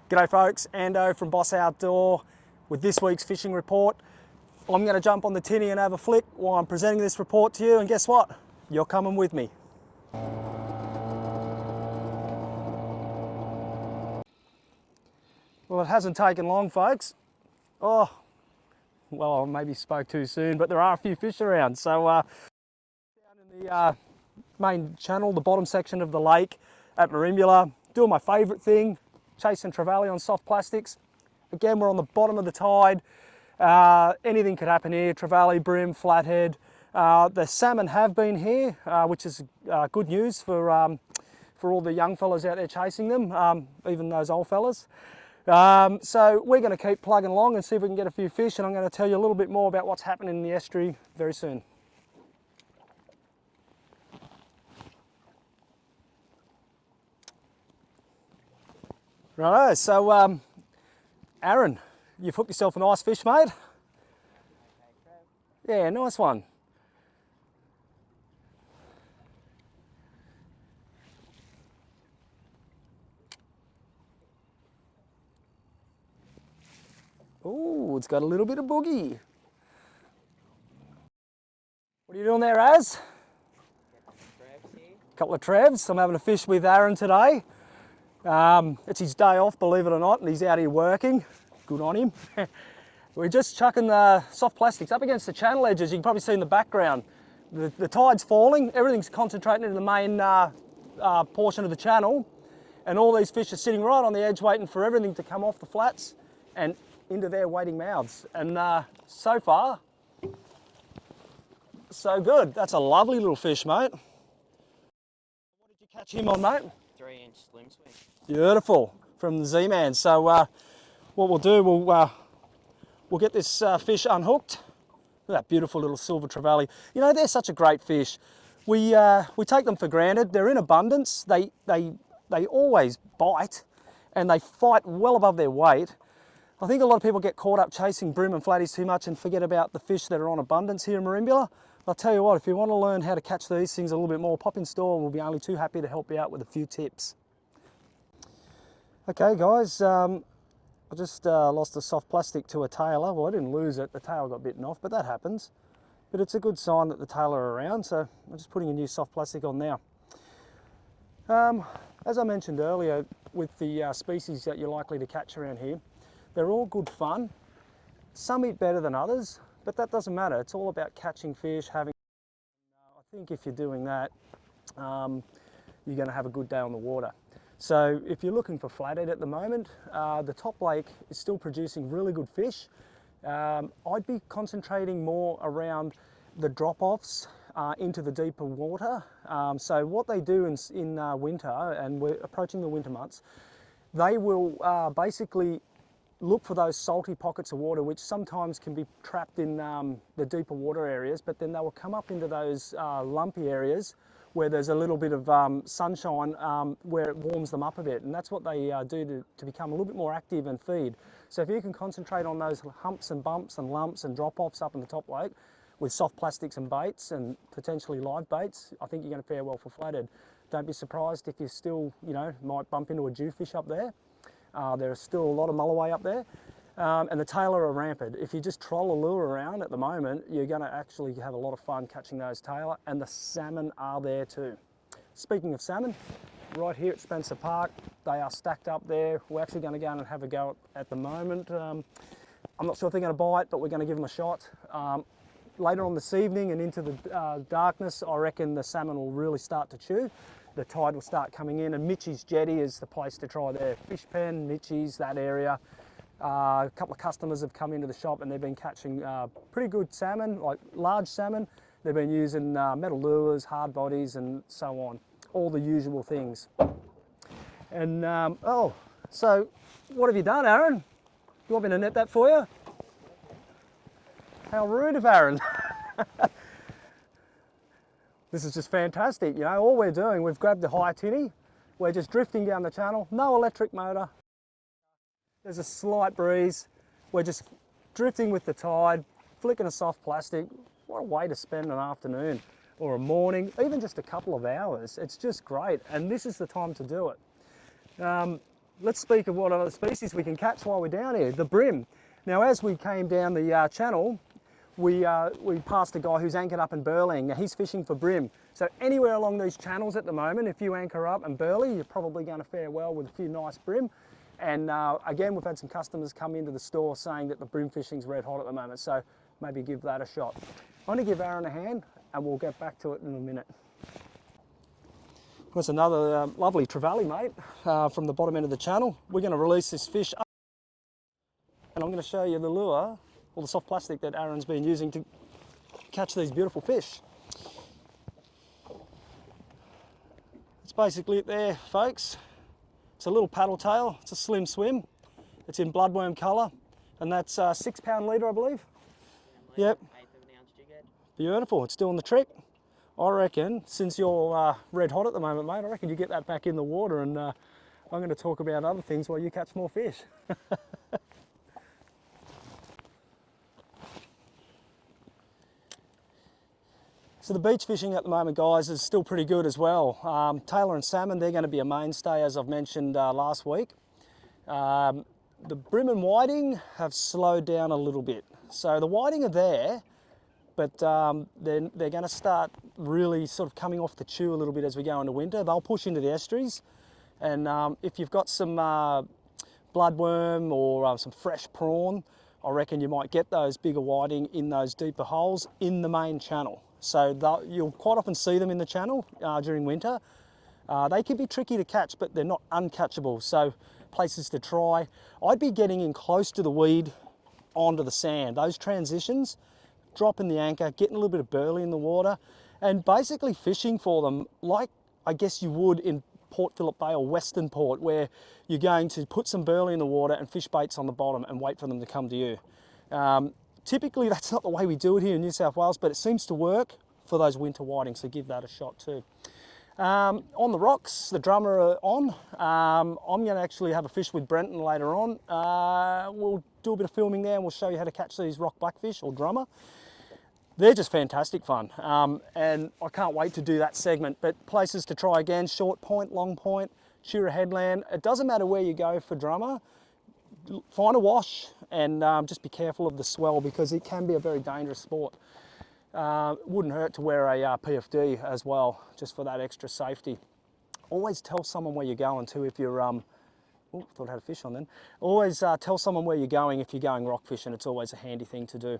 G'day folks, Ando from Boss Outdoor with this week's fishing report. I'm going to jump on the tinny and have a flick while I'm presenting this report to you, and guess what? You're coming with me. Well, it hasn't taken long, folks. Oh, well, I maybe spoke too soon, but there are a few fish around. So down in the main channel, the bottom section of the lake at Merimbula, doing my favourite thing, chasing trevally on soft plastics. Again, we're on the bottom of the tide. Anything could happen here, trevally, bream, flathead. The salmon have been here, which is good news for all the young fellas out there chasing them, even those old fellas. So we're going to keep plugging along and see if we can get a few fish, and I'm going to tell you a little bit more about what's happening in the estuary very soon. Right, so Aaron, you've hooked yourself a nice fish, mate. Yeah, nice one. Oh, it's got a little bit of boogie. What are you doing there, Az? A couple of trevs. I'm having a fish with Aaron today. It's his day off, believe it or not, and he's out here working. Good on him. We're just chucking the soft plastics up against the channel edges. You can probably see in the background. The tide's falling, everything's concentrating in the main portion of the channel, and all these fish are sitting right on the edge waiting for everything to come off the flats and into their waiting mouths. And so far, so good. That's a lovely little fish, mate. What did you catch him on, mate? 3-inch slim swing. Beautiful, from the Z-Man. So what we'll do, we'll get this fish unhooked. Look at that beautiful little silver trevally. You know, they're such a great fish. We take them for granted. They're in abundance. They always bite, and they fight well above their weight. I think a lot of people get caught up chasing bream and flatties too much and forget about the fish that are on abundance here in Merimbula. I'll tell you what, if you want to learn how to catch these things a little bit more, pop in store and we'll be only too happy to help you out with a few tips. Okay guys, I just lost a soft plastic to a tailer. Well, I didn't lose it, the tail got bitten off, but that happens. But it's a good sign that the tailer are around, so I'm just putting a new soft plastic on now. As I mentioned earlier, with the species that you're likely to catch around here, they're all good fun. Some eat better than others, but that doesn't matter. It's all about catching fish, having... I think if you're doing that, you're going to have a good day on the water. So if you're looking for flathead at the moment, the top lake is still producing really good fish. I'd be concentrating more around the drop-offs into the deeper water. So what they do in winter, and we're approaching the winter months, they will basically look for those salty pockets of water, which sometimes can be trapped in the deeper water areas, but then they will come up into those lumpy areas where there's a little bit of sunshine where it warms them up a bit, and that's what they do to become a little bit more active and feed. So if you can concentrate on those humps and bumps and lumps and drop-offs up in the top lake with soft plastics and baits and potentially live baits, I think you're going to fare well for flathead. Don't be surprised if you still, you know, might bump into a jewfish up there. There's still a lot of mulloway up there, and the tailor are rampant. If you just troll a lure around at the moment, you're going to actually have a lot of fun catching those tailor, and the salmon are there too. Speaking of salmon, right here at Spencer Park, they are stacked up there. We're actually going to go and have a go at the moment. I'm not sure if they're going to bite, but we're going to give them a shot. Later on this evening and into the darkness, I reckon the salmon will really start to chew. The tide will start coming in, and Mitchie's Jetty is the place to try there. Fish pen, Mitchie's, that area. A couple of customers have come into the shop and they've been catching pretty good salmon, like large salmon. They've been using metal lures, hard bodies, and so on. All the usual things. And, oh, so what have you done, Aaron? You want me to net that for you? How rude of Aaron. This is just fantastic, you know, all we're doing, we've grabbed the high tinny, we're just drifting down the channel, no electric motor, there's a slight breeze, we're just drifting with the tide, flicking a soft plastic. What a way to spend an afternoon or a morning, even just a couple of hours. It's just great, and this is the time to do it. let's speak of what other species we can catch while we're down here. The brim. Now, as we came down the channel, we passed a guy who's anchored up in Burling. Now, he's fishing for brim. So anywhere along these channels at the moment, if you anchor up and burley, you're probably going to fare well with a few nice brim. And again, we've had some customers come into the store saying that the brim fishing's red hot at the moment, so maybe give that a shot. I'm going to give Aaron a hand and we'll get back to it in a minute. That's another lovely trevally, mate, from the bottom end of the channel. We're going to release this fish up and I'm going to show you the lure, or the soft plastic that Aaron's been using to catch these beautiful fish. It's basically it there, folks. It's a little paddle tail, it's a slim swim. It's in bloodworm colour, and that's 6 pound leader, I believe. Yep. 1/8 of an ounce jig. Beautiful, it's doing the trick. I reckon, since you're red hot at the moment, mate, I reckon you get that back in the water, and I'm going to talk about other things while you catch more fish. So the beach fishing at the moment, guys, is still pretty good as well. Tailor and salmon, they're going to be a mainstay, as I've mentioned last week. The brim and whiting have slowed down a little bit. So the whiting are there, but they're going to start really sort of coming off the chew a little bit as we go into winter. They'll push into the estuaries, and if you've got some bloodworm or some fresh prawn, I reckon you might get those bigger whiting in those deeper holes in the main channel. So you'll quite often see them in the channel during winter. They can be tricky to catch, but they're not uncatchable. So places to try. I'd be getting in close to the weed onto the sand. Those transitions, dropping the anchor, getting a little bit of burley in the water, and basically fishing for them like I guess you would in Port Phillip Bay or Western Port, where you're going to put some burley in the water and fish baits on the bottom and wait for them to come to you. Typically that's not the way we do it here in New South Wales, but it seems to work for those winter whitings, so give that a shot too. On the rocks, the drummer are on. I'm going to actually have a fish with Brenton later on. We'll do a bit of filming there and we'll show you how to catch these rock blackfish or drummer. They're just fantastic fun, and I can't wait to do that segment. But places to try again: Short Point, Long Point, Shearer Headland. It doesn't matter where you go for drummer. Find a wash and just be careful of the swell, because it can be a very dangerous sport. Wouldn't hurt to wear a PFD as well, just for that extra safety. Always tell someone where you're going to if you're, oh, thought I had a fish on then. Always tell someone where you're going if you're going rock fishing. It's always a handy thing to do.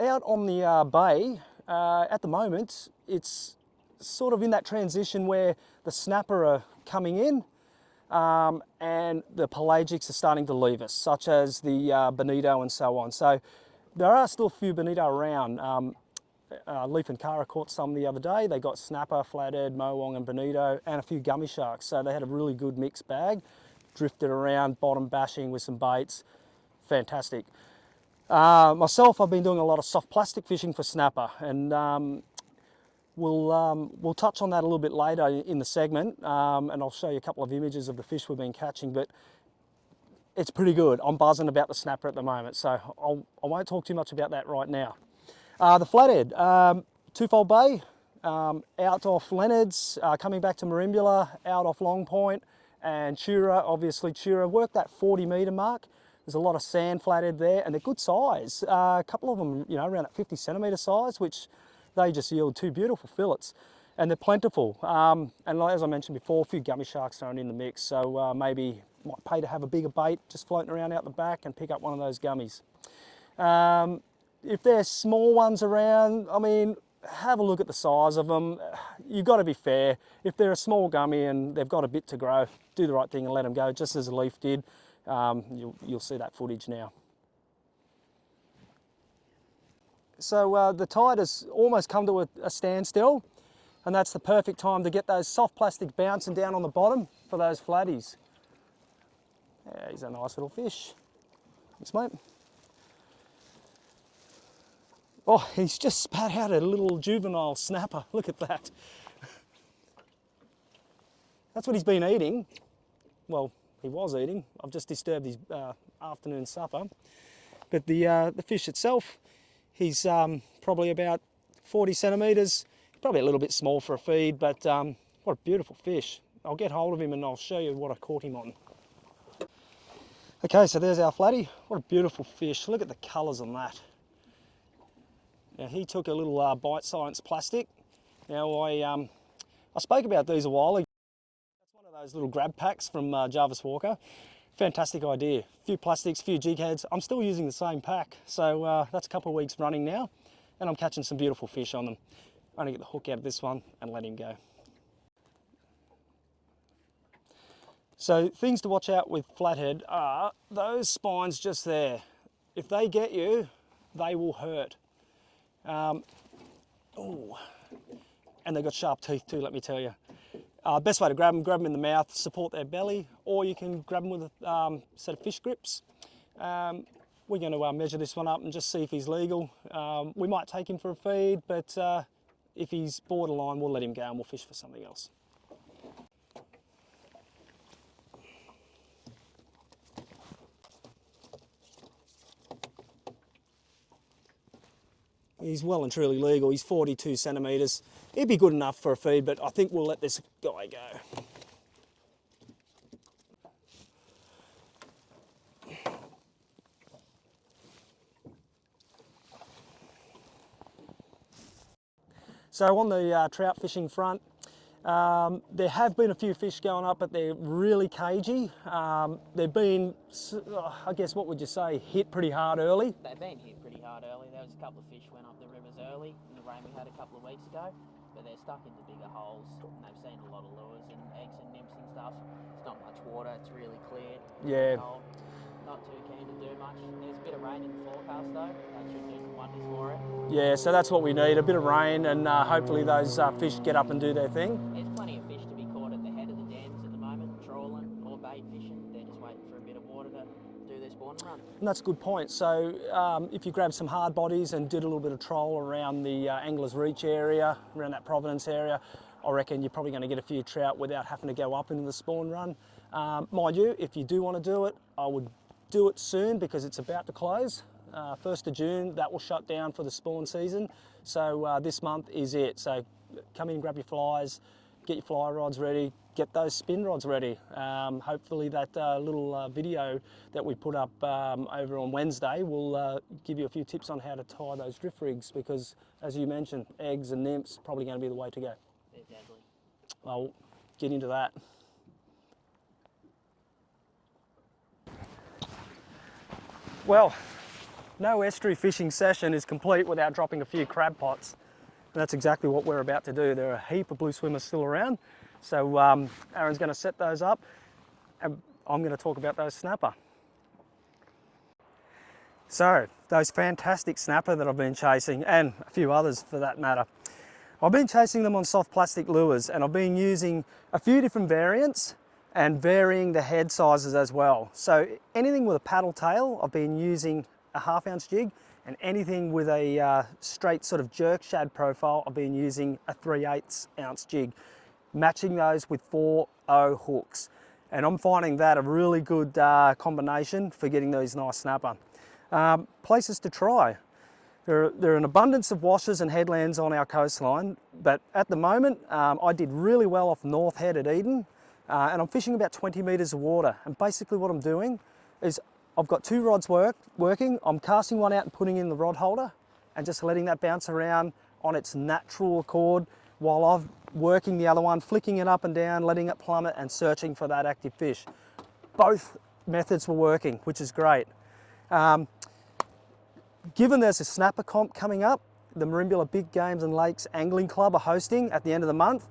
Out on the bay, at the moment, it's sort of in that transition where the snapper are coming in, and the pelagics are starting to leave us, such as the bonito and so on. So there are still a few bonito around. Leaf and Cara caught some the other day. They got snapper, flathead, mowong and bonito, and a few gummy sharks. So they had a really good mixed bag. Drifted around, bottom bashing with some baits. Fantastic. Myself, I've been doing a lot of soft plastic fishing for snapper, and we'll touch on that a little bit later in the segment, and I'll show you a couple of images of the fish we've been catching, but it's pretty good. I'm buzzing about the snapper at the moment, so I won't talk too much about that right now. The flathead, Twofold Bay, out off Leonard's, coming back to Marimbula, out off Long Point, and Chura, obviously Chura, worked that 40 metre mark. There's a lot of sand flathead there, and they're good size. A couple of them, you know, around that 50 centimetre size, which they just yield two beautiful fillets, and they're plentiful. And as I mentioned before, a few gummy sharks thrown in the mix, so maybe might pay to have a bigger bait just floating around out the back and pick up one of those gummies. If there's small ones around, I mean, have a look at the size of them. You've got to be fair. If they're a small gummy and they've got a bit to grow, do the right thing and let them go, just as a leaf did. You'll see that footage now. So the tide has almost come to a standstill, and that's the perfect time to get those soft plastic bouncing down on the bottom for those flatties. Yeah, he's a nice little fish. Thanks, mate. Oh, he's just spat out a little juvenile snapper. Look at that. That's what he's been eating. Well, he was eating. I've just disturbed his afternoon supper. But the fish itself, he's probably about 40 centimetres. Probably a little bit small for a feed, but what a beautiful fish. I'll get hold of him and I'll show you what I caught him on. Okay, so there's our flatty. What a beautiful fish. Look at the colours on that. Now he took a little Bite Science plastic. Now I spoke about these a while ago. That's one of those little grab packs from Jarvis Walker. Fantastic idea. A few plastics, a few jig heads. I'm still using the same pack. So that's a couple of weeks running now and I'm catching some beautiful fish on them. I'm gonna get the hook out of this one and let him go. So things to watch out with flathead are those spines just there. If they get you, they will hurt. Oh, and they've got sharp teeth too, let me tell you. Best way to grab them in the mouth, support their belly, or you can grab them with a set of fish grips. We're going to measure this one up and just see if he's legal. We might take him for a feed, but if he's borderline, we'll let him go and we'll fish for something else. He's well and truly legal. He's 42 centimetres. He'd be good enough for a feed, but I think we'll let this guy go. So on the trout fishing front, there have been a few fish going up, but they're really cagey. They've been, I guess, what would you say, hit pretty hard early? They've been hit pretty hard early. There was a couple of fish went up the rivers early in the rain we had a couple of weeks ago, but they're stuck into bigger holes and they've seen a lot of lures and eggs and nymphs and stuff. It's not much water, it's really clear, Yeah. cold. Not too keen to do much. There's a bit of rain in the forecast though. That should do some wonders for it. Yeah, so that's what we need, a bit of rain, and hopefully those fish get up and do their thing. There's plenty of fish to be caught at the head of the dams at the moment, trawling or bait fishing. They're just waiting for a bit of water to do their spawn and run. And that's a good point. So if you grab some hard bodies and did a little bit of troll around the Anglers Reach area, around that Providence area, I reckon you're probably going to get a few trout without having to go up into the spawn run. Mind you, if you do want to do it, I would do it soon because it's about to close. 1st of June, that will shut down for the spawn season. So this month is it. So come in, grab your flies, get your fly rods ready, get those spin rods ready. Hopefully that little video that we put up over on Wednesday will give you a few tips on how to tie those drift rigs because, as you mentioned, eggs and nymphs probably going to be the way to go. They're deadly. I'll get into that. Well, no estuary fishing session is complete without dropping a few crab pots. And that's exactly what we're about to do. There are a heap of blue swimmers still around. So Aaron's going to set those up and I'm going to talk about those snapper. So those fantastic snapper that I've been chasing, and a few others for that matter, I've been chasing them on soft plastic lures and I've been using a few different variants and varying the head sizes as well. So anything with a paddle tail, I've been using a 1/2 ounce jig, and anything with a straight sort of jerk shad profile, I've been using a 3/8 ounce jig, matching those with 4/0 hooks. And I'm finding that a really good combination for getting these nice snapper. Places to try. There are an abundance of washes and headlands on our coastline, but at the moment, I did really well off North Head at Eden, and I'm fishing about 20 metres of water. And basically what I'm doing is I've got 2 rods working. I'm casting one out and putting in the rod holder and just letting that bounce around on its natural accord while I'm working the other one, flicking it up and down, letting it plummet and searching for that active fish. Both methods were working, which is great. Given there's a snapper comp coming up, the Merimbula Big Games and Lakes Angling Club are hosting at the end of the month.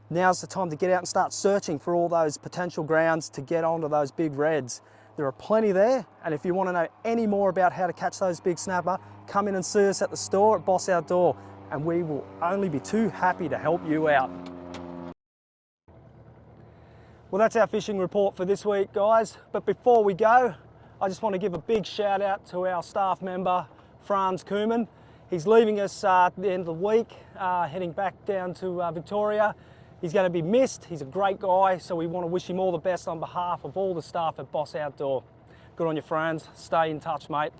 Now's the time to get out and start searching for all those potential grounds to get onto those big reds. There are plenty there, and if you want to know any more about how to catch those big snapper, come in and see us at the store at Boss Outdoor, and we will only be too happy to help you out. Well, that's our fishing report for this week, guys. But before we go, I just want to give a big shout out to our staff member, Franz Koeman. He's leaving us at the end of the week, heading back down to Victoria. He's going to be missed. He's a great guy, so we want to wish him all the best on behalf of all the staff at Boss Outdoor. Good on you, Franz. Stay in touch, mate.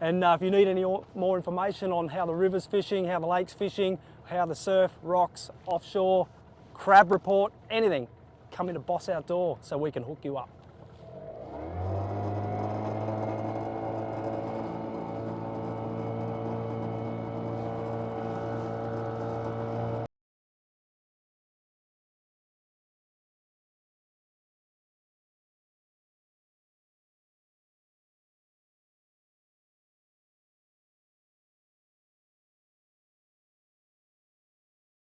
And if you need any more information on how the river's fishing, how the lake's fishing, how the surf, rocks, offshore, crab report, anything, come into Boss Outdoor so we can hook you up.